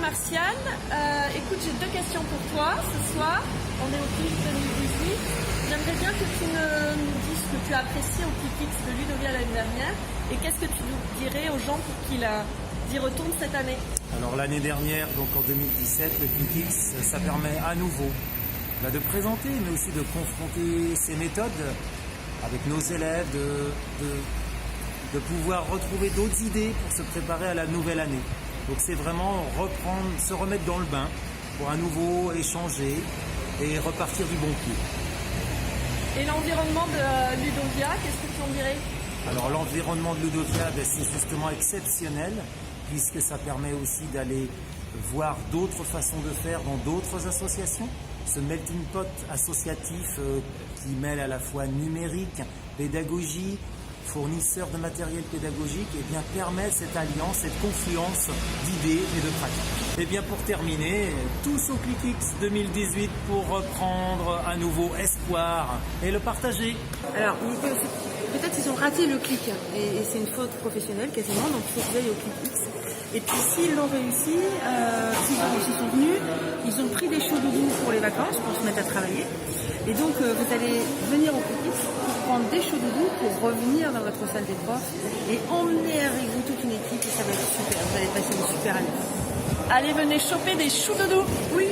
Martial. Écoute, j'ai deux questions pour toi ce soir. On est au ClickX 2018. J'aimerais bien que tu nous dises ce que tu as apprécié au ClickX de Ludovia l'année dernière et qu'est-ce que tu nous dirais aux gens pour qu'ils y retournent cette année. Alors l'année dernière, donc en 2017, le ClickX, ça permet à nouveau de présenter, mais aussi de confronter ces méthodes avec nos élèves, de pouvoir retrouver d'autres idées pour se préparer à la nouvelle année. Donc c'est vraiment se remettre dans le bain pour à nouveau échanger et repartir du bon pied. Et l'environnement de Ludovia, qu'est-ce que tu en dirais? Alors l'environnement de Ludovia, c'est justement exceptionnel puisque ça permet aussi d'aller voir d'autres façons de faire dans d'autres associations. Ce melting pot associatif qui mêle à la fois numérique, pédagogie, fournisseurs de matériel pédagogique, et bien permet cette alliance, cette confluence d'idées et de pratiques. Et bien pour terminer, tous au ClickX 2018 pour reprendre à nouveau espoir et le partager. Alors, peut-être ils ont raté le clic et c'est une faute professionnelle quasiment, donc il faut qu'ils aillent au ClickX. Et puis s'ils l'ont réussi, s'ils sont venus, ils ont pris des chauds doudous pour les vacances, pour se mettre à travailler. Et donc vous allez venir au ClickX pour prendre des chauds doudous pour revenir dans votre salle des profs et emmener avec vous toute une équipe et ça va être super, vous allez passer une super année. Allez, venez choper des choux doudous. Oui.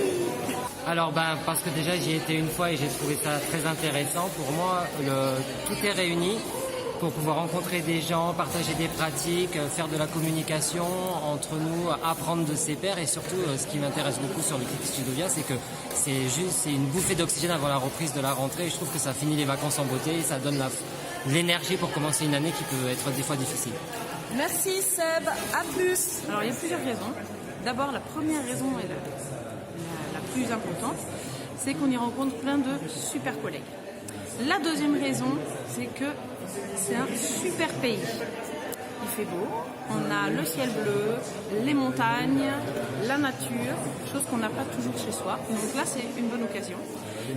Alors parce que déjà j'y étais une fois et j'ai trouvé ça très intéressant. Pour moi, tout est réuni pour pouvoir rencontrer des gens, partager des pratiques, faire de la communication entre nous, apprendre de ses pairs et surtout ce qui m'intéresse beaucoup sur le ClickX Ludovia, c'est que c'est une bouffée d'oxygène avant la reprise de la rentrée et je trouve que ça finit les vacances en beauté et ça donne l'énergie pour commencer une année qui peut être des fois difficile. Merci Seb, à plus. Alors il y a plusieurs raisons. D'abord la première raison et la plus importante, c'est qu'on y rencontre plein de super collègues. La deuxième raison, c'est que c'est un super pays. Il fait beau, on a le ciel bleu, les montagnes, la nature, chose qu'on n'a pas toujours chez soi. Donc là, c'est une bonne occasion.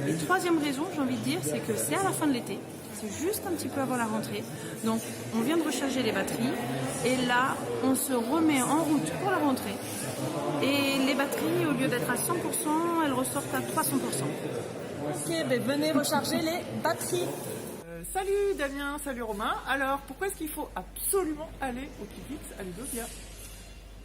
Et troisième raison, j'ai envie de dire, c'est que c'est à la fin de l'été. C'est juste un petit peu avant la rentrée. Donc, on vient de recharger les batteries. Et là, on se remet en route pour la rentrée. Et les batteries, au lieu d'être à 100%, elles ressortent à 300%. Ok, ben venez recharger les batteries. Salut Damien, salut Romain. Alors, pourquoi est-ce qu'il faut absolument aller au ClickX à Ludovia?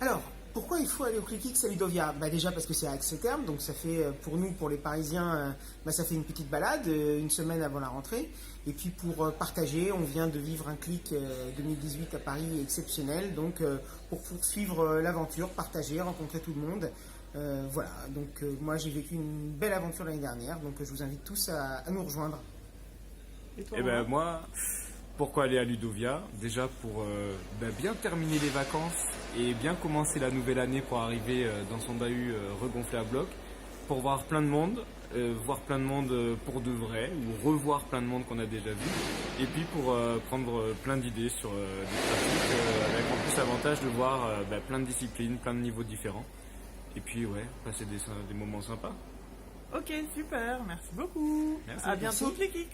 Alors, pourquoi il faut aller au ClickX à Ludovia? Déjà parce que c'est à Axe-Terme, donc ça fait pour nous, pour les Parisiens, ça fait une petite balade, une semaine avant la rentrée. Et puis pour partager, on vient de vivre un Click 2018 à Paris exceptionnel, donc pour poursuivre l'aventure, partager, rencontrer tout le monde. Voilà, donc moi j'ai vécu une belle aventure l'année dernière, donc je vous invite tous à nous rejoindre. Et toi, moi, pourquoi aller à Ludovia? Déjà pour bien terminer les vacances et bien commencer la nouvelle année pour arriver dans son bahut regonflé à bloc, pour voir plein de monde, pour de vrai, ou revoir plein de monde qu'on a déjà vu, et puis pour prendre plein d'idées sur des pratiques, avec en plus l'avantage de voir plein de disciplines, plein de niveaux différents, et puis passer des moments sympas. Ok, super, merci beaucoup. Merci. À bientôt au ClickX.